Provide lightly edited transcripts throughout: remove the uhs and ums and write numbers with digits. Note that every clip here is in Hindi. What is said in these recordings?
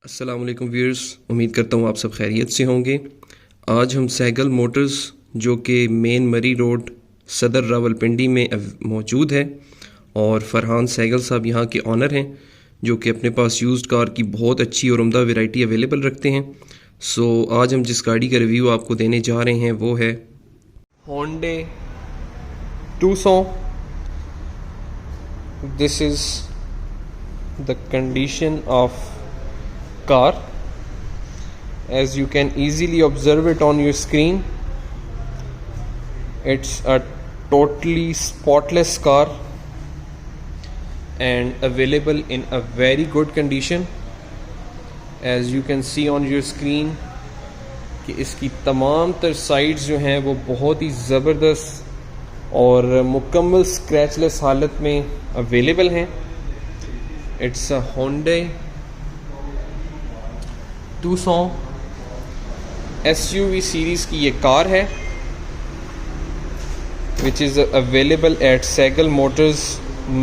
अस्सलाम वालेकुम व्यूअर्स, उम्मीद करता हूँ आप सब खैरियत से होंगे। आज हम सहगल मोटर्स जो कि मेन मरी रोड सदर रावलपिंडी में मौजूद है और फरहान सहगल साहब यहाँ के ऑनर हैं जो कि अपने पास यूज्ड कार की बहुत अच्छी और उम्दा वैरायटी अवेलेबल रखते हैं। सो आज हम जिस गाड़ी का रिव्यू आपको देने जा रहे हैं वो है होंडे 200। This is the condition of car as you can easily observe it on your screen. It's a totally spotless car and available in a very good condition. As you can see on your screen कि इसकी तमाम तर साइड्स जो हैं वो बहुत ही ज़बरदस्त और मुकम्मल स्क्रैचलेस हालत में अवेलेबल हैं। It's a Hyundai 200 SUV series की ये कार है which is available at Sehgal Motors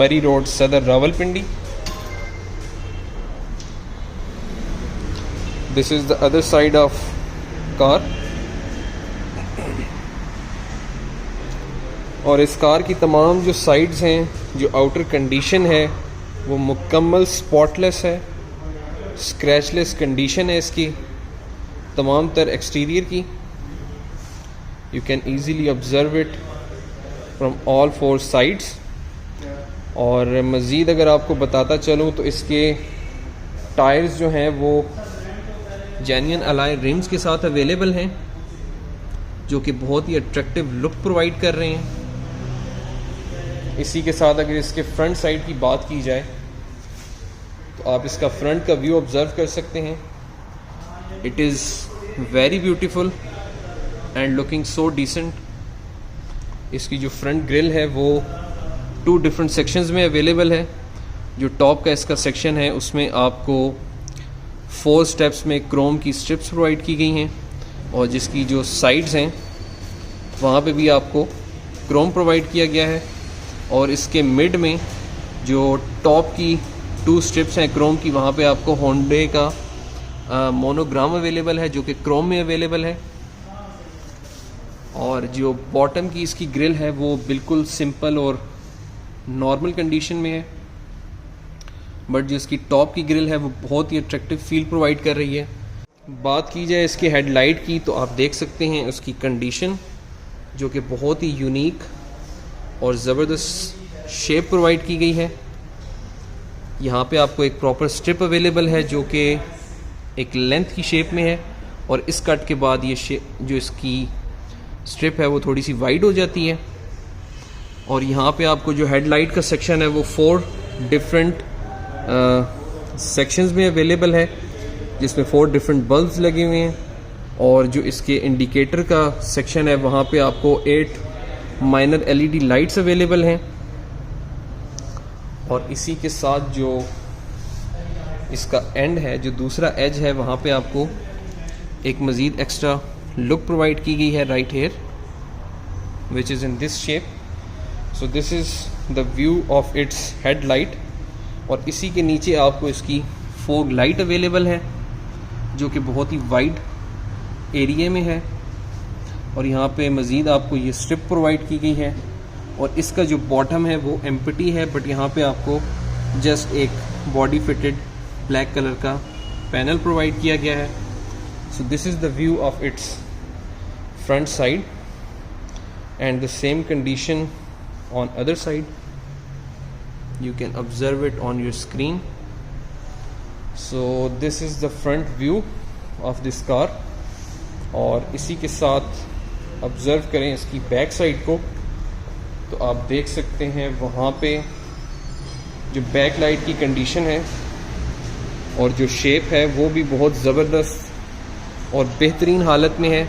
Murree Road Saddar Rawalpindi. This is the other side of car और इस कार की तमाम जो साइड्स हैं, जो आउटर कंडीशन है वो मुकम्मल स्पॉटलेस है, स्क्रैचलेस कंडीशन है इसकी तमाम तर एक्सटीरियर की। You can easily observe it from all four sides. और मज़ीद अगर आपको बताता चलूँ तो इसके टायर्स जो हैं वो जेन्युइन अलॉय रिम्स के साथ अवेलेबल हैं जो कि बहुत ही अट्रैक्टिव लुक प्रोवाइड कर रहे हैं। इसी के साथ अगर इसके फ्रंट साइड की बात की जाए तो आप इसका फ्रंट का व्यू ऑब्ज़र्व कर सकते हैं। It is very beautiful and looking so decent. इसकी जो फ्रंट ग्रिल है वो 2 डिफरेंट सेक्शंस में अवेलेबल है। जो टॉप का इसका सेक्शन है उसमें आपको 4 स्टेप्स में क्रोम की स्ट्रिप्स प्रोवाइड की गई हैं और जिसकी जो साइड्स हैं वहाँ पे भी आपको क्रोम प्रोवाइड किया गया है। और इसके मिड में जो टॉप की 2 स्ट्रिप्स हैं क्रोम की, वहाँ पे आपको होंडे का मोनोग्राम अवेलेबल है जो कि क्रोम में अवेलेबल है। और जो बॉटम की इसकी ग्रिल है वो बिल्कुल सिंपल और नॉर्मल कंडीशन में है, बट जो इसकी टॉप की ग्रिल है वो बहुत ही अट्रैक्टिव फील प्रोवाइड कर रही है। बात की जाए इसके हेडलाइट की तो आप देख सकते हैं उसकी कंडीशन जो कि बहुत ही यूनिक और ज़बरदस्त शेप प्रोवाइड की गई है। यहाँ पे आपको एक प्रॉपर स्ट्रिप अवेलेबल है जो कि एक लेंथ की शेप में है और इस कट के बाद ये जो इसकी स्ट्रिप है वो थोड़ी सी वाइड हो जाती है। और यहाँ पे आपको जो हेडलाइट का सेक्शन है वो 4 डिफरेंट सेक्शंस में अवेलेबल है जिसमें 4 डिफरेंट बल्ब्स लगे हुए हैं। और जो इसके इंडिकेटर का सेक्शन है वहाँ पे आपको 8 माइनर LED लाइट्स अवेलेबल हैं। और इसी के साथ जो इसका एंड है, जो दूसरा एज है, वहाँ पे आपको एक मज़ीद एक्स्ट्रा लुक प्रोवाइड की गई है right here which is in this shape. So this is the view of its headlight. और इसी के नीचे आपको इसकी फोग लाइट अवेलेबल है जो कि बहुत ही वाइड एरिया में है। और यहाँ पे मज़ीद आपको ये स्ट्रिप प्रोवाइड की गई है और इसका जो बॉटम है वो एम्प्टी है, बट यहाँ पे आपको जस्ट एक बॉडी फिटेड ब्लैक कलर का पैनल प्रोवाइड किया गया है। So this is the view of it's front side and the same condition on other side. You can observe it on your screen. So this is the front view of this car। और इसी के साथ ऑब्ज़र्व करें इसकी बैक साइड को तो आप देख सकते हैं वहाँ पे जो बैक लाइट की कंडीशन है और जो शेप है वो भी बहुत ज़बरदस्त और बेहतरीन हालत में है।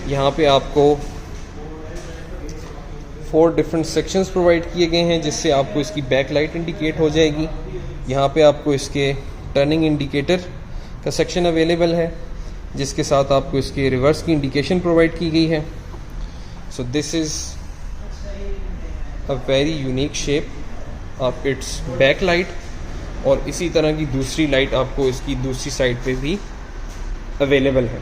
यहाँ पे आपको 4 डिफरेंट सेक्शंस प्रोवाइड किए गए हैं जिससे आपको इसकी बैक लाइट इंडिकेट हो जाएगी। यहाँ पे आपको इसके टर्निंग इंडिकेटर का सेक्शन अवेलेबल है जिसके साथ आपको इसके रिवर्स की इंडिकेशन प्रोवाइड की गई है। So this is a very unique shape of its backlight और इसी तरह की दूसरी लाइट आपको इसकी दूसरी साइड पे भी अवेलेबल है।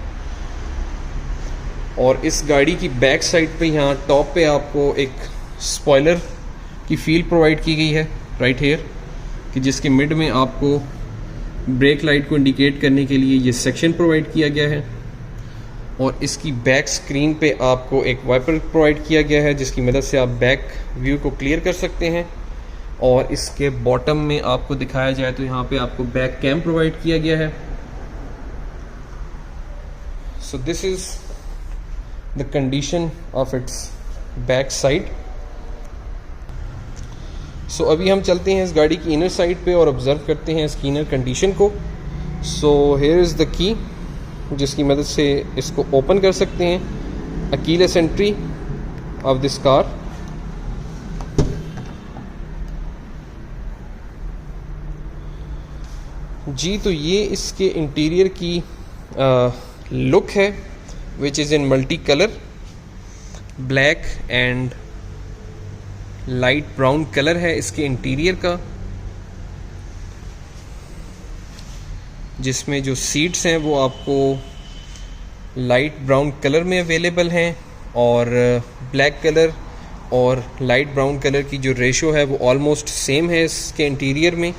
और इस गाड़ी की बैक साइड पे यहाँ टॉप पे आपको एक स्पॉइलर की फील प्रोवाइड की गई है राइट हेयर, कि जिसके मिड में आपको ब्रेक लाइट को इंडिकेट करने के लिए ये सेक्शन प्रोवाइड किया गया है। और इसकी बैक स्क्रीन पे आपको एक वाइपर प्रोवाइड किया गया है जिसकी मदद से आप बैक व्यू को क्लियर कर सकते हैं। और इसके बॉटम में आपको दिखाया जाए तो यहाँ पे आपको बैक कैम प्रोवाइड किया गया है। So this is the condition of it's back side. So अभी हम चलते हैं इस गाड़ी की इनर साइड पे और ऑब्जर्व करते हैं इसकी इनर कंडीशन को। So here is the key जिसकी मदद से इसको ओपन कर सकते हैं। Keyless entry of this car. जी तो ये इसके इंटीरियर की लुक है which is in multi colour, black and light brown colour है इसके इंटीरियर का, जिसमें जो सीट्स हैं वो आपको लाइट ब्राउन कलर में अवेलेबल हैं और ब्लैक कलर और लाइट ब्राउन कलर की जो रेशो है वो ऑलमोस्ट सेम है इसके इंटीरियर में,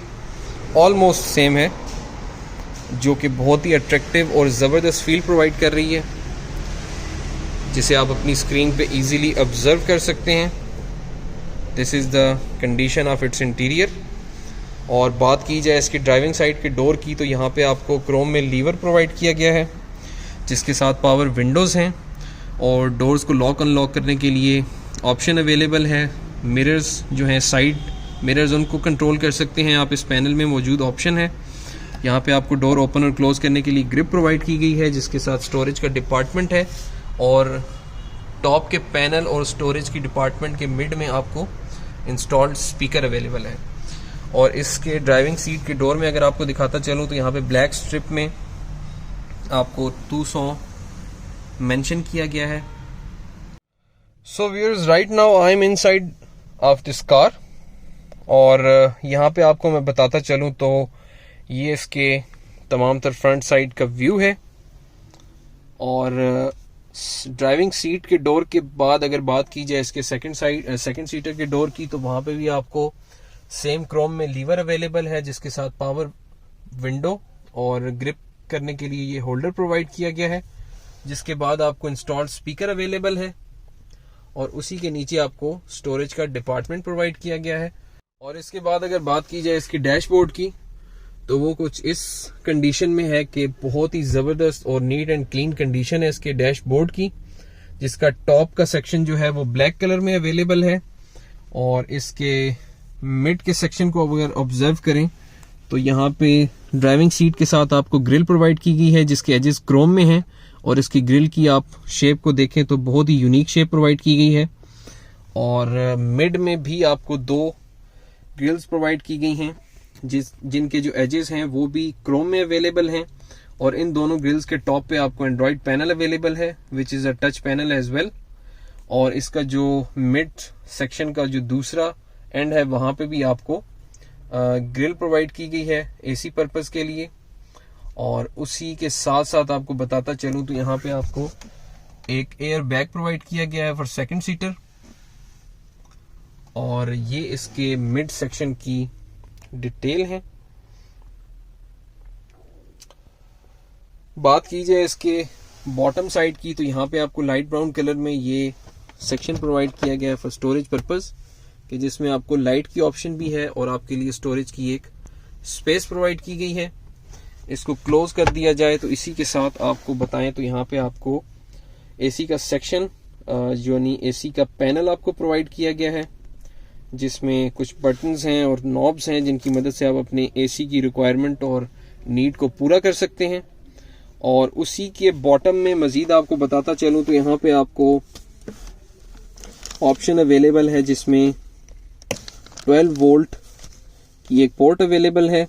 ऑलमोस्ट सेम है, जो कि बहुत ही अट्रैक्टिव और ज़बरदस्त फील प्रोवाइड कर रही है, जिसे आप अपनी स्क्रीन पे इजीली ऑब्जर्व कर सकते हैं। This is the condition of it's interior. और बात की जाए इसकी ड्राइविंग साइड के डोर की तो यहाँ पे आपको क्रोम में लीवर प्रोवाइड किया गया है जिसके साथ पावर विंडोज़ हैं और डोर्स को लॉक अनलॉक करने के लिए ऑप्शन अवेलेबल है। मिरर्स जो हैं साइड मिरर्स उनको कंट्रोल कर सकते हैं आप, इस पैनल में मौजूद ऑप्शन है। यहाँ पे आपको डोर ओपन और क्लोज़ करने के लिए ग्रिप प्रोवाइड की गई है जिसके साथ स्टोरेज का डिपार्टमेंट है। और टॉप के पैनल और स्टोरेज की डिपार्टमेंट के मिड में आपको इंस्टॉल्ड स्पीकर अवेलेबल है। और इसके ड्राइविंग सीट के डोर में अगर आपको दिखाता चलूँ तो यहाँ पे ब्लैक स्ट्रिप में आपको 200 मेंशन किया गया है। So viewers, right now I am inside of this car और यहाँ पे आपको मैं बताता चलूँ तो ये इसके तमाम तर फ्रंट साइड का व्यू है। और ड्राइविंग सीट के डोर के बाद अगर बात की जाए इसके सेकंड सीटर के डोर की तो वहाँ पे भी आपको सेम क्रोम में लीवर अवेलेबल है जिसके साथ पावर विंडो और ग्रिप करने के लिए ये होल्डर प्रोवाइड किया गया है, जिसके बाद आपको इंस्टॉल्ड स्पीकर अवेलेबल है और उसी के नीचे आपको स्टोरेज का डिपार्टमेंट प्रोवाइड किया गया है। और इसके बाद अगर बात की जाए इसकी डैशबोर्ड की तो वो कुछ इस कंडीशन में है कि बहुत ही ज़बरदस्त और नीट एंड क्लीन कंडीशन है इसके डैशबोर्ड की, जिसका टॉप का सेक्शन जो है वो ब्लैक कलर में अवेलेबल है। और इसके मिड के सेक्शन को अगर ऑब्जर्व करें तो यहाँ पे ड्राइविंग सीट के साथ आपको ग्रिल प्रोवाइड की गई है जिसके एजेस क्रोम में हैं और इसकी ग्रिल की आप शेप को देखें तो बहुत ही यूनिक शेप प्रोवाइड की गई है। और मिड में भी आपको 2 ग्रिल्स प्रोवाइड की गई हैं जिनके जो एजेस हैं वो भी क्रोम में अवेलेबल हैं। और इन दोनों ग्रिल्स के टॉप पे आपको एंड्रॉयड पैनल अवेलेबल है which is a touch panel as well. और इसका जो मिड सेक्शन का जो दूसरा एंड है वहाँ पे भी आपको ग्रिल प्रोवाइड की गई है एसी पर्पस के लिए। और उसी के साथ साथ आपको बताता चलूँ तो यहाँ पे आपको एक एयर बैग प्रोवाइड किया गया है फॉर सेकंड सीटर। और ये इसके मिड सेक्शन की डिटेल है। बात की जाए इसके बॉटम साइड की तो यहाँ पे आपको लाइट ब्राउन कलर में ये सेक्शन प्रोवाइड किया गया है फॉर स्टोरेज पर्पस, कि जिसमें आपको लाइट की ऑप्शन भी है और आपके लिए स्टोरेज की एक स्पेस प्रोवाइड की गई है। इसको क्लोज कर दिया जाए तो इसी के साथ आपको बताएं तो यहाँ पे आपको एसी का सेक्शन यानी एसी का पैनल आपको प्रोवाइड किया गया है, जिसमें कुछ बटन्स हैं और नॉब्स हैं जिनकी मदद से आप अपने एसी की रिक्वायरमेंट और नीड को पूरा कर सकते हैं। और उसी के बॉटम में मजीद आपको बताता चलूँ तो यहाँ पे आपको ऑप्शन अवेलेबल है जिसमें 12 वोल्ट की एक पोर्ट अवेलेबल है,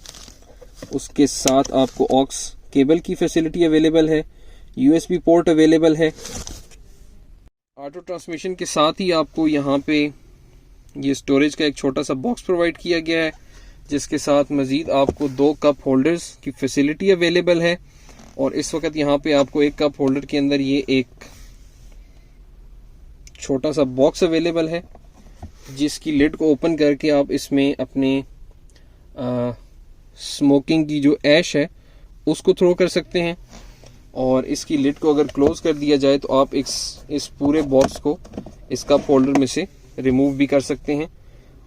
उसके साथ आपको ऑक्स केबल की फैसिलिटी अवेलेबल है, यूएसबी पोर्ट अवेलेबल है। ऑटो ट्रांसमिशन के साथ ही आपको यहाँ पे ये स्टोरेज का एक छोटा सा बॉक्स प्रोवाइड किया गया है जिसके साथ मज़ीद आपको 2 कप होल्डर्स की फैसिलिटी अवेलेबल है। और इस वक्त यहाँ पे आपको एक कप होल्डर के अंदर ये एक छोटा सा बॉक्स अवेलेबल है, जिसकी लिड को ओपन करके आप इसमें अपने स्मोकिंग की जो ऐश है उसको थ्रो कर सकते हैं। और इसकी लिड को अगर क्लोज कर दिया जाए तो आप इस पूरे बॉक्स को इस कप होल्डर में से रिमूव भी कर सकते हैं।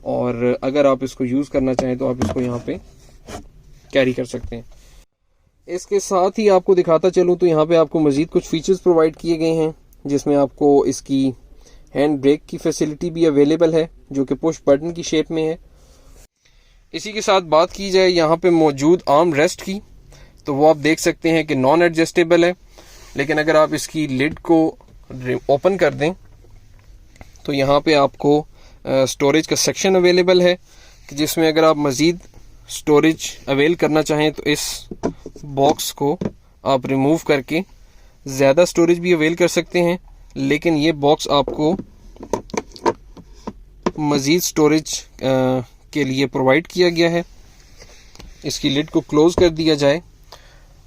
और अगर आप इसको यूज़ करना चाहें तो आप इसको यहाँ पे कैरी कर सकते हैं। इसके साथ ही आपको दिखाता चलूँ तो यहाँ पे आपको मज़ीद कुछ फीचर्स प्रोवाइड किए गए हैं, जिसमें आपको इसकी हैंड ब्रेक की फैसिलिटी भी अवेलेबल है जो कि पुश बटन की शेप में है। इसी के साथ बात की जाए यहाँ पे मौजूद आर्म रेस्ट की, तो वो आप देख सकते हैं कि नॉन एडजस्टेबल है, लेकिन अगर आप इसकी लिड को ओपन कर दें तो यहाँ पे आपको स्टोरेज का सेक्शन अवेलेबल है, कि जिसमें अगर आप मज़ीद स्टोरेज अवेल करना चाहें तो इस बॉक्स को आप रिमूव करके ज़्यादा स्टोरेज भी अवेल कर सकते हैं। लेकिन ये बॉक्स आपको मज़ीद स्टोरेज के लिए प्रोवाइड किया गया है। इसकी लिड को क्लोज कर दिया जाए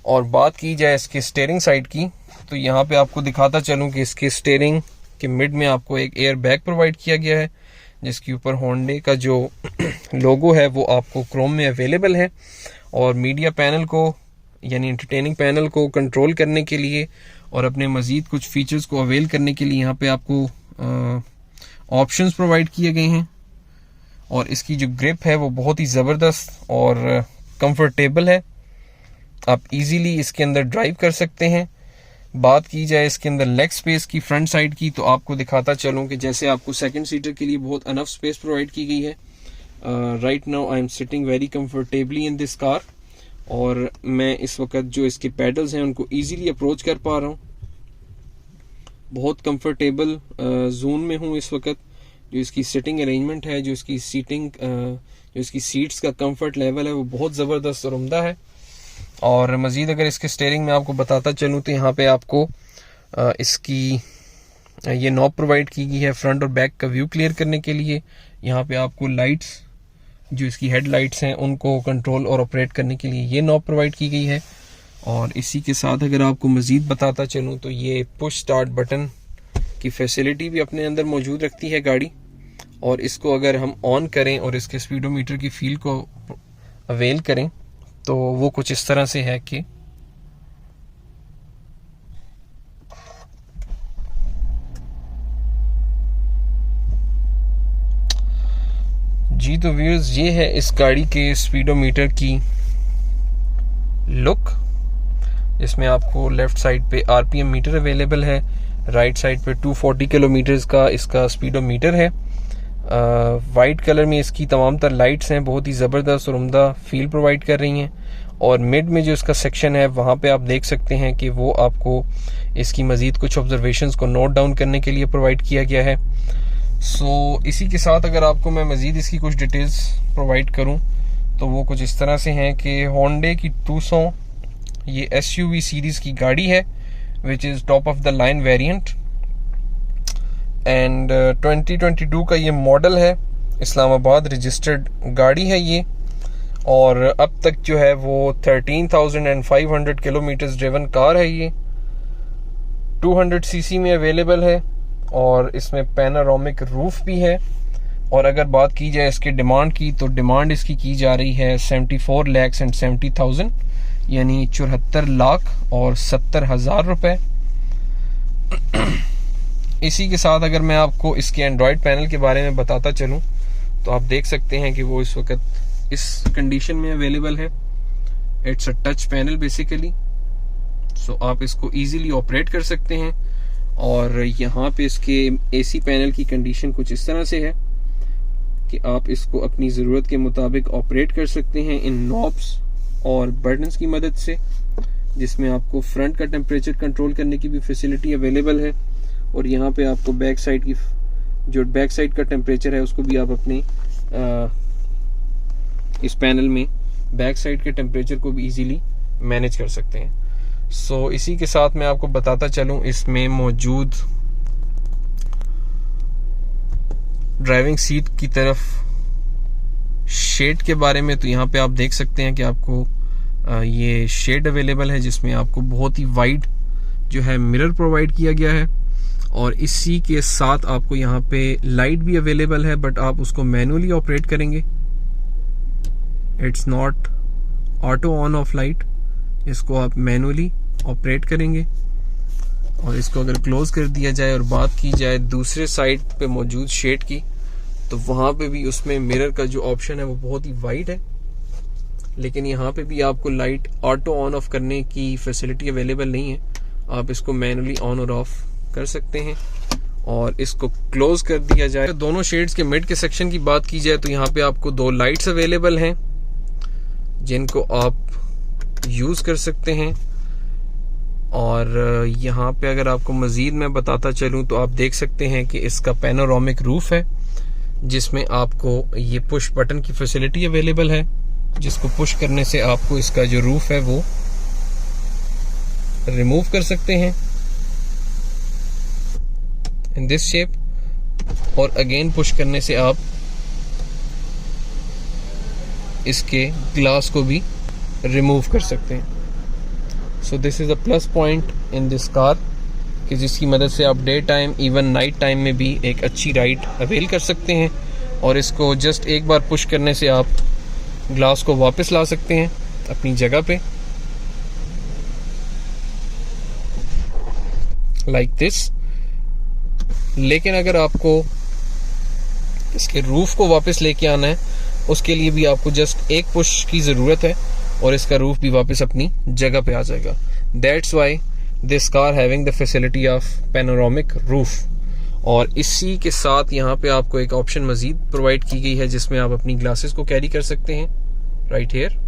और बात की जाए इसके स्टीयरिंग साइड की, तो यहाँ पे आपको दिखाता चलूँ कि इसके स्टीयरिंग के मिड में आपको एक एयर बैग प्रोवाइड किया गया है, जिसके ऊपर होंडे का जो लोगो है वो आपको क्रोम में अवेलेबल है। और मीडिया पैनल को यानी एंटरटेनिंग पैनल को कंट्रोल करने के लिए और अपने मज़ीद कुछ फीचर्स को अवेल करने के लिए यहाँ पे आपको ऑप्शंस प्रोवाइड किए गए हैं। और इसकी जो ग्रिप है वो बहुत ही ज़बरदस्त और कंफर्टेबल है, आप इजीली इसके अंदर ड्राइव कर सकते हैं। बात की जाए इसके अंदर लेग स्पेस की फ्रंट साइड की, तो आपको दिखाता चलूँ कि जैसे आपको सेकंड सीटर के लिए बहुत अनफ स्पेस प्रोवाइड की गई है। Right now I am sitting very comfortably in this car, और मैं इस वक्त जो इसके पैडल्स हैं उनको इजीली अप्रोच कर पा रहा हूँ। बहुत कंफर्टेबल जोन में हूँ इस वक्त। जो इसकी सिटिंग अरेंजमेंट है, जो इसकी सीट्स का कंफर्ट लेवल है वो बहुत ज़बरदस्त और उम्दा है। और मज़ीद अगर इसके स्टीयरिंग में आपको बताता चलूँ तो यहाँ पे आपको इसकी ये नॉब प्रोवाइड की गई है फ्रंट और बैक का व्यू क्लियर करने के लिए। यहाँ पे आपको लाइट्स, जो इसकी हेड लाइट्स हैं उनको कंट्रोल और ऑपरेट करने के लिए ये नॉब प्रोवाइड की गई है। और इसी के साथ अगर आपको मज़ीद बताता चलूँ तो ये पुश स्टार्ट बटन की फैसिलिटी भी अपने अंदर मौजूद रखती है गाड़ी। और इसको अगर हम ऑन करें और इसके स्पीडोमीटर की फील को अवेल करें तो वो कुछ इस तरह से है कि जी। तो व्यूअर्स, ये है इस गाड़ी के स्पीडोमीटर की लुक, इसमें आपको लेफ्ट साइड पे आरपीएम मीटर अवेलेबल है, राइट साइड पे 240 किलोमीटर्स का इसका स्पीडोमीटर है। वाइट कलर में इसकी तमाम तर लाइट्स हैं, बहुत ही ज़बरदस्त और उम्दा फील प्रोवाइड कर रही हैं। और मिड में जो इसका सेक्शन है वहाँ पे आप देख सकते हैं कि वो आपको इसकी मज़ीद कुछ ऑब्जर्वेशंस को नोट डाउन करने के लिए प्रोवाइड किया गया है। सो इसी के साथ अगर आपको मैं मज़ीद इसकी कुछ डिटेल्स प्रोवाइड करूँ तो वो कुछ इस तरह से हैं कि होंडे की 200 ये SUV सीरीज़ की गाड़ी है, which is top of the line variant, and 2022 का ये मॉडल है, इस्लामाबाद रजिस्टर्ड गाड़ी है ये। और अब तक जो है वो 13,500 किलोमीटर्स ड्रिवन कार है ये, 200 सीसी में अवेलेबल है और इसमें पैनारोमिक रूफ भी है। और अगर बात की जाए इसके डिमांड की, तो डिमांड इसकी की जा रही है 74,70,000 यानी 74 लाख और 70,000 रुपये। इसी के साथ अगर मैं आपको इसके एंड्रॉयड पैनल के बारे में बताता चलूँ तो आप देख सकते हैं कि वो इस वक्त इस कंडीशन में अवेलेबल है। It's a touch panel basically, so आप इसको इजीली ऑपरेट कर सकते हैं। और यहाँ पे इसके एसी पैनल की कंडीशन कुछ इस तरह से है कि आप इसको अपनी ज़रूरत के मुताबिक ऑपरेट कर सकते हैं इन नॉब्स और बटन्स की मदद से, जिसमें आपको फ्रंट का टेम्परेचर कंट्रोल करने की भी फैसिलिटी अवेलेबल है। और यहाँ पे आपको बैक साइड की जो बैक साइड का टेम्परेचर है उसको भी आप अपने इस पैनल में बैक साइड के टेम्परेचर को भी इजीली मैनेज कर सकते हैं। सो इसी के साथ मैं आपको बताता चलूँ इसमें मौजूद ड्राइविंग सीट की तरफ शेड के बारे में, तो यहाँ पे आप देख सकते हैं कि आपको ये शेड अवेलेबल है जिसमें आपको बहुत ही वाइड जो है मिरर प्रोवाइड किया गया है। और इसी के साथ आपको यहाँ पे लाइट भी अवेलेबल है, बट आप उसको मैनुअली ऑपरेट करेंगे। It's not auto on off light, इसको आप मैनुअली ऑपरेट करेंगे। और इसको अगर क्लोज कर दिया जाए और बात की जाए दूसरे साइड पे मौजूद शेड की, तो वहां पे भी उसमें मिरर का जो ऑप्शन है वो बहुत ही वाइड है, लेकिन यहाँ पे भी आपको लाइट ऑटो ऑन ऑफ करने की फैसिलिटी अवेलेबल नहीं है। आप इसको मैनुअली ऑन और ऑफ कर सकते हैं। और इसको क्लोज कर दिया जाए, दोनों शेड्स के मिड के सेक्शन की बात की जाए, तो यहाँ पे आपको 2 लाइट्स अवेलेबल हैं जिनको आप यूज कर सकते हैं। और यहाँ पे अगर आपको मजीद मैं बताता चलूँ तो आप देख सकते हैं कि इसका पैनोरामिक रूफ है जिसमें आपको ये पुश बटन की फैसिलिटी अवेलेबल है, जिसको पुश करने से आपको इसका जो रूफ है वो रिमूव कर सकते हैं इन दिस शेप, और अगेन पुश करने से आप इसके ग्लास को भी रिमूव कर सकते हैं। सो this is a plus point in this car कि जिसकी मदद से आप day time even night time में भी एक अच्छी राइड अवेल कर सकते हैं। और इसको जस्ट एक बार पुश करने से आप ग्लास को वापस ला सकते हैं अपनी जगह पे, लाइक दिस। लेकिन अगर आपको इसके रूफ को वापस लेके आना है, उसके लिए भी आपको जस्ट एक पुश की जरूरत है और इसका रूफ भी वापस अपनी जगह पे आ जाएगा। That's why this car having the facility of panoramic roof. और इसी के साथ यहाँ पे आपको एक ऑप्शन मजीद प्रोवाइड की गई है जिसमें आप अपनी ग्लासेस को कैरी कर सकते हैं राइट हियर।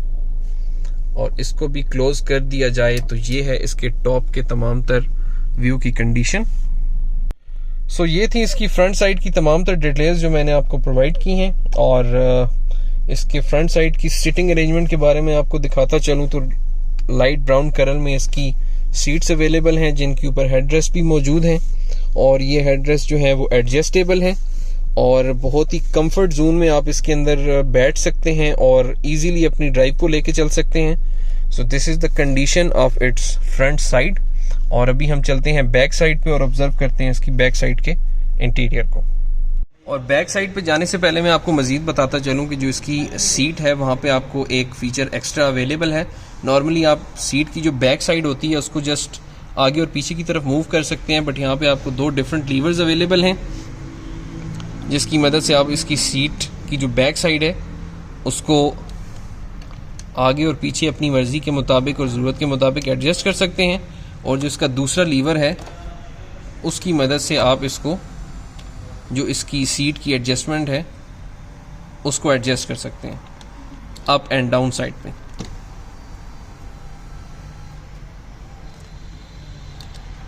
और इसको भी क्लोज कर दिया जाए तो ये है इसके टॉप के तमाम तर व्यू की कंडीशन। सो ये थी इसकी फ्रंट साइड की तमाम तर डिटेल्स जो मैंने आपको प्रोवाइड की हैं। और इसके फ्रंट साइड की सीटिंग अरेंजमेंट के बारे में आपको दिखाता चलूँ तो लाइट ब्राउन कलर में इसकी सीट्स अवेलेबल हैं जिनके ऊपर हेडरेस्ट भी मौजूद हैं। और ये हेडरेस्ट जो है वो एडजस्टेबल है और बहुत ही कंफर्ट जोन में आप इसके अंदर बैठ सकते हैं और इजीली अपनी ड्राइव को लेके चल सकते हैं। सो this is the condition of it's front side. और अभी हम चलते हैं बैक साइड पे और ऑब्जर्व करते हैं इसकी बैक साइड के इंटीरियर को। और बैक साइड पे जाने से पहले मैं आपको मजीद बताता चलूँ कि जो इसकी सीट है वहाँ पे आपको एक फीचर एक्स्ट्रा अवेलेबल है। नॉर्मली आप सीट की जो बैक साइड होती है उसको जस्ट आगे और पीछे की तरफ मूव कर सकते हैं, बट यहाँ पे आपको 2 डिफरेंट लीवर्स अवेलेबल हैं जिसकी मदद से आप इसकी सीट की जो बैक साइड है उसको आगे और पीछे अपनी मर्जी के मुताबिक और ज़रूरत के मुताबिक एडजस्ट कर सकते हैं। और जो इसका दूसरा लीवर है उसकी मदद से आप इसको जो इसकी सीट की एडजस्टमेंट है उसको एडजस्ट कर सकते हैं अप एंड डाउन साइड पे।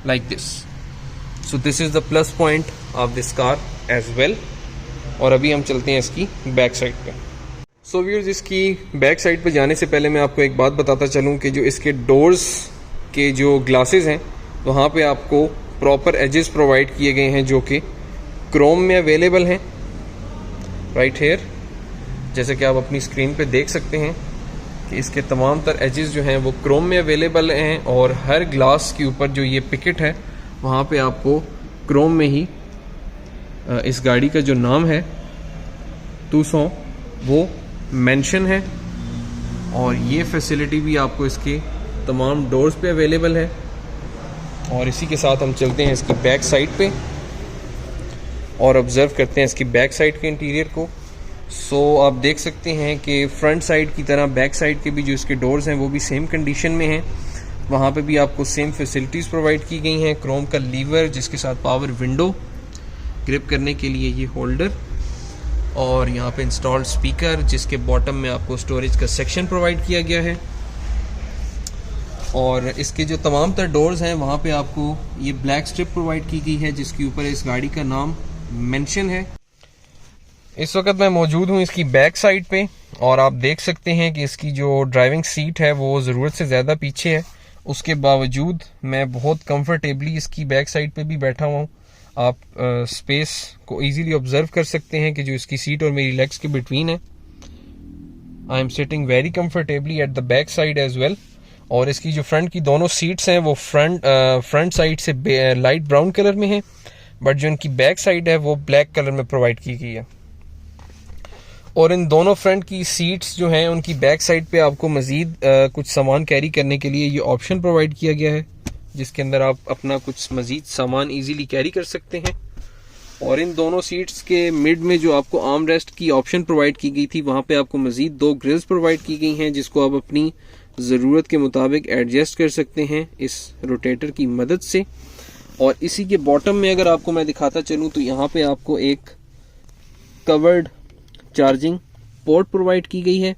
Like this. So this is the plus point of this car as well. और अभी हम चलते हैं इसकी बैक साइड पे। सो व्यूअर्स, इसकी बैक साइड पे जाने से पहले मैं आपको एक बात बताता चलूँ कि जो इसके डोर्स के जो ग्लासेस हैं वहाँ पे आपको प्रॉपर एजेस प्रोवाइड किए गए हैं जो कि क्रोम में अवेलेबल हैं राइट हेयर। जैसे कि आप अपनी स्क्रीन पे देख सकते हैं कि इसके तमाम तर एजेस जो हैं वो क्रोम में अवेलेबल हैं और हर ग्लास के ऊपर जो ये पिकेट है वहाँ पे आपको क्रोम में ही इस गाड़ी का जो नाम है टूसॉन वो मेंशन है। और ये फैसिलिटी भी आपको इसके तमाम डोर्स पे अवेलेबल है। और इसी के साथ हम चलते हैं इसकी बैक साइड पे और ऑब्जर्व करते हैं इसकी बैक साइड के इंटीरियर को। सो आप देख सकते हैं कि फ्रंट साइड की तरह बैक साइड के भी जो इसके डोर्स हैं वो भी सेम कंडीशन में हैं। वहाँ पे भी आपको सेम फैसिलिटीज़ प्रोवाइड की गई हैं। क्रोम का लीवर जिसके साथ पावर विंडो, ग्रिप करने के लिए ये होल्डर, और यहाँ पे इंस्टॉल्ड स्पीकर जिसके बॉटम में आपको स्टोरेज का सेक्शन प्रोवाइड किया गया है। और इसके जो तमाम तर डोर्स हैं वहाँ पे आपको ये ब्लैक स्ट्रिप प्रोवाइड की गई है जिसके ऊपर इस गाड़ी का नाम मेंशन है। इस वक्त मैं मौजूद हूँ इसकी बैक साइड पे और आप देख सकते हैं कि इसकी जो ड्राइविंग सीट है वो ज़रूरत से ज़्यादा पीछे है। उसके बावजूद मैं बहुत कंफर्टेबली इसकी बैक साइड पे भी बैठा हुआ हूँ। आप स्पेस को इजीली ऑब्जर्व कर सकते हैं कि जो इसकी सीट और मेरी लेग्स के बिटवीन है I am sitting very comfortably at the back side as well. और इसकी जो फ्रंट की दोनों सीट्स हैं वो फ्रंट साइड से लाइट ब्राउन कलर में है, बट जो इनकी बैक साइड है वो ब्लैक कलर में प्रोवाइड की गई है। और इन दोनों फ्रंट की सीट्स जो हैं उनकी बैक साइड पे आपको मजीद कुछ सामान कैरी करने के लिए ये ऑप्शन प्रोवाइड किया गया है, जिसके अंदर आप अपना कुछ मजीद सामान इजीली कैरी कर सकते हैं। और इन दोनों सीट्स के मिड में जो आपको आर्म रेस्ट की ऑप्शन प्रोवाइड की गई थी, वहाँ पे आपको मजीद 2 ग्रिल्स प्रोवाइड की गई हैं, जिसको आप अपनी ज़रूरत के मुताबिक एडजस्ट कर सकते हैं इस रोटेटर की मदद से। और इसी के बॉटम में अगर आपको मैं दिखाता चलूँ तो यहाँ पे आपको एक कवर्ड चार्जिंग पोर्ट प्रोवाइड की गई है,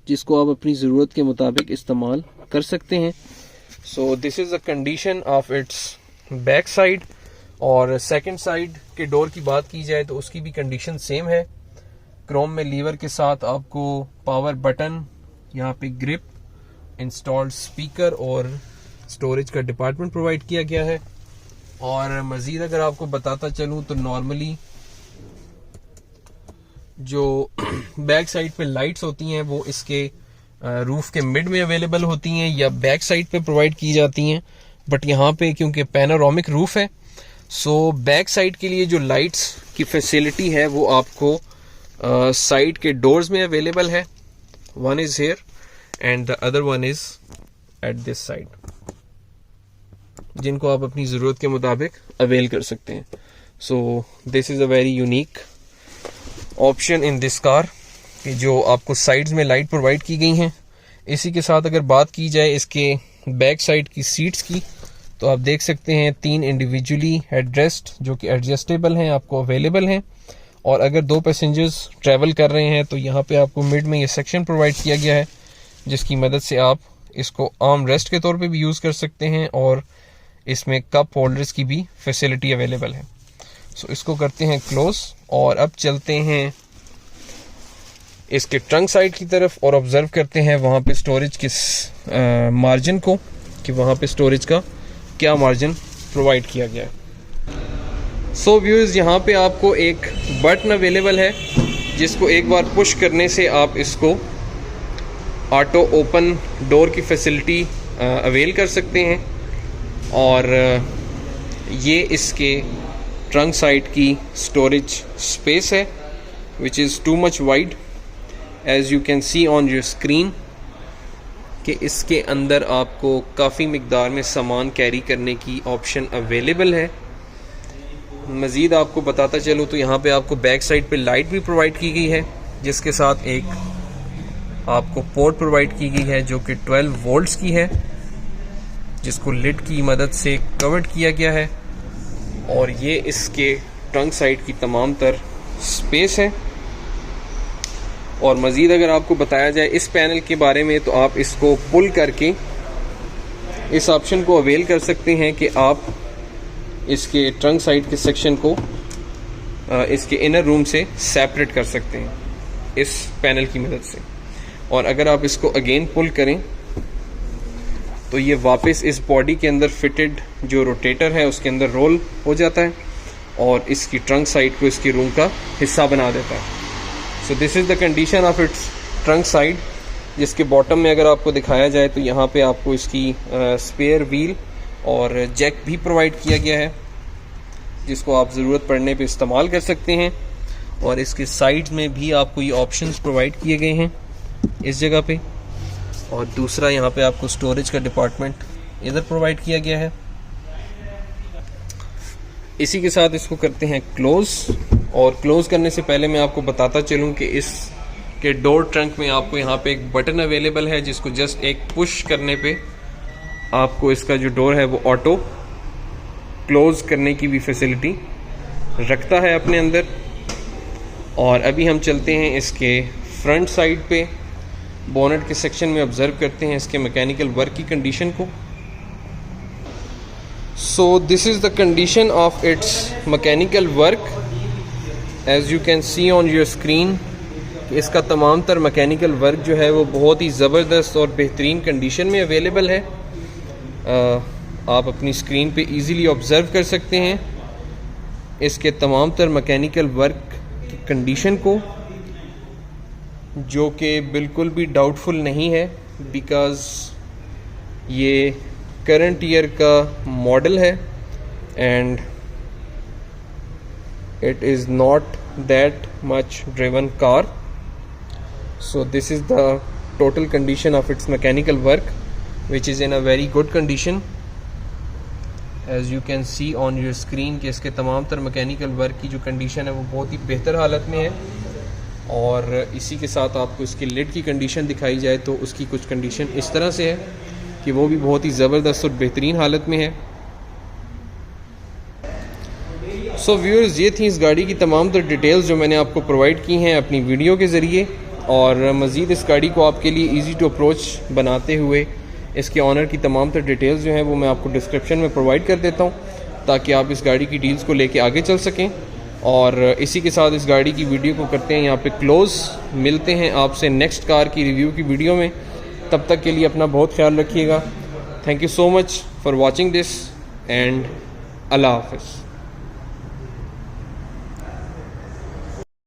जिसको आप अपनी ज़रूरत के मुताबिक इस्तेमाल कर सकते हैं। सो this is the condition of it's back side. और सेकंड साइड के डोर की बात की जाए तो उसकी भी कंडीशन सेम है। क्रोम में लीवर के साथ आपको पावर बटन, यहाँ पे ग्रिप, इंस्टॉल्ड स्पीकर और स्टोरेज का डिपार्टमेंट प्रोवाइड किया गया है। और मज़ीद अगर आपको बताता चलूँ तो नॉर्मली जो बैक साइड पे लाइट्स होती हैं वो इसके रूफ के मिड में अवेलेबल होती हैं या बैक साइड पे प्रोवाइड की जाती हैं, बट यहाँ पे क्योंकि पैनोरामिक रूफ है, सो बैक साइड के लिए जो लाइट्स की फैसिलिटी है वो आपको साइड के डोर्स में अवेलेबल है। One is here and the other one is at this side, जिनको आप अपनी ज़रूरत के मुताबिक अवेल कर सकते हैं। सो this is a very unique option in this car कि जो आपको साइड्स में लाइट प्रोवाइड की गई हैं। इसी के साथ अगर बात की जाए इसके बैक साइड की सीट्स की, तो आप देख सकते हैं 3 इंडिविजुअली हेडरेस्ट जो कि एडजस्टेबल हैं आपको अवेलेबल हैं। और अगर 2 पैसेंजर्स ट्रैवल कर रहे हैं तो यहाँ पे आपको मिड में ये सेक्शन प्रोवाइड किया गया है, जिसकी मदद से आप इसको आर्म रेस्ट के तौर पे भी यूज़ कर सकते हैं और इसमें कप होल्डर्स की भी फैसिलिटी अवेलेबल है। सो इसको करते हैं क्लोज और अब चलते हैं इसके ट्रंक साइड की तरफ और ऑब्जर्व करते हैं वहाँ पे स्टोरेज किस मार्जिन को, कि वहाँ पे स्टोरेज का क्या मार्जिन प्रोवाइड किया गया है। सो व्यूअर्स, यहाँ पे आपको एक बटन अवेलेबल है, जिसको एक बार पुश करने से आप इसको ऑटो ओपन डोर की फैसिलिटी अवेल कर सकते हैं। और ये इसके ट्रंक साइड की स्टोरेज स्पेस है, which is too much wide as you can see on your screen, कि इसके अंदर आपको काफ़ी मिकदार में सामान कैरी करने की ऑप्शन अवेलेबल है। मज़ीद आपको बताता चलूँ तो यहाँ पे आपको बैक साइड पे लाइट भी प्रोवाइड की गई है, जिसके साथ एक आपको पोर्ट प्रोवाइड की गई है जो कि 12 वोल्ट्स की है, जिसको लिड की मदद से कवर्ड किया गया है। और ये इसके ट्रंक साइड की तमाम तर स्पेस है। और मज़ीद अगर आपको बताया जाए इस पैनल के बारे में, तो आप इसको पुल करके इस ऑप्शन को अवेल कर सकते हैं कि आप इसके ट्रंक साइड के सेक्शन को इसके इनर रूम से सेपरेट कर सकते हैं इस पैनल की मदद से। और अगर आप इसको अगेन पुल करें तो ये वापस इस बॉडी के अंदर फिटेड जो रोटेटर है उसके अंदर रोल हो जाता है और इसकी ट्रंक साइड को इसकी रूम का हिस्सा बना देता है। So this is the condition of it's trunk side, जिसके बॉटम में अगर आपको दिखाया जाए तो यहाँ पे आपको इसकी स्पेयर व्हील और जैक भी प्रोवाइड किया गया है, जिसको आप ज़रूरत पड़ने पे इस्तेमाल कर सकते हैं। और इसके साइड्स में भी आपको ये ऑप्शंस प्रोवाइड किए गए हैं इस जगह पे। और दूसरा यहाँ पे आपको स्टोरेज का डिपार्टमेंट इधर प्रोवाइड किया गया है। इसी के साथ इसको करते हैं क्लोज। और क्लोज करने से पहले मैं आपको बताता चलूँ कि इस के डोर ट्रंक में आपको यहाँ पे एक बटन अवेलेबल है, जिसको जस्ट एक पुश करने पे आपको इसका जो डोर है वो ऑटो क्लोज करने की भी फैसिलिटी रखता है अपने अंदर। और अभी हम चलते हैं इसके फ्रंट साइड पे, बोनेट के सेक्शन में ऑब्जर्व करते हैं इसके मैकेनिकल वर्क की कंडीशन को। So this is the condition of its mechanical work as you can see on your screen. इसका तमाम तर मैकेनिकल वर्क जो है वो बहुत ही ज़बरदस्त और बेहतरीन कंडीशन में अवेलेबल है। आप अपनी स्क्रीन पे इजीली ऑब्जर्व कर सकते हैं इसके तमाम तर मैकेनिकल वर्क की कंडीशन को। जो कि बिल्कुल भी डाउटफुल नहीं है, बिकॉज़ ये करंट ईयर का मॉडल है and it is not that much driven car. So this is the total condition of its mechanical work, which is in a very good condition. As you can see on your screen कि इसके तमाम तर मैकेनिकल वर्क की जो कंडीशन है वो बहुत ही बेहतर हालत में है। और इसी के साथ आपको इसकी लिड की कंडीशन दिखाई जाए तो उसकी कुछ कंडीशन इस तरह से है कि वो भी बहुत ही ज़बरदस्त और बेहतरीन हालत में है। सो व्यूअर्स, ये थी इस गाड़ी की तमाम तर डिटेल्स जो मैंने आपको प्रोवाइड की हैं अपनी वीडियो के ज़रिए। और मज़ीद इस गाड़ी को आपके लिए इजी टू अप्रोच बनाते हुए इसके ऑनर की तमाम तर डिटेल्स जो हैं वो मैं आपको डिस्क्रिप्शन में प्रोवाइड कर देता हूँ, ताकि आप इस गाड़ी की डील्स को लेके आगे चल सकें। और इसी के साथ इस गाड़ी की वीडियो को करते हैं यहाँ पे क्लोज़। मिलते हैं आपसे नेक्स्ट कार की रिव्यू की वीडियो में। तब तक के लिए अपना बहुत ख्याल रखिएगा। Thank you so much for watching this and अल्लाह हाफ़िज़।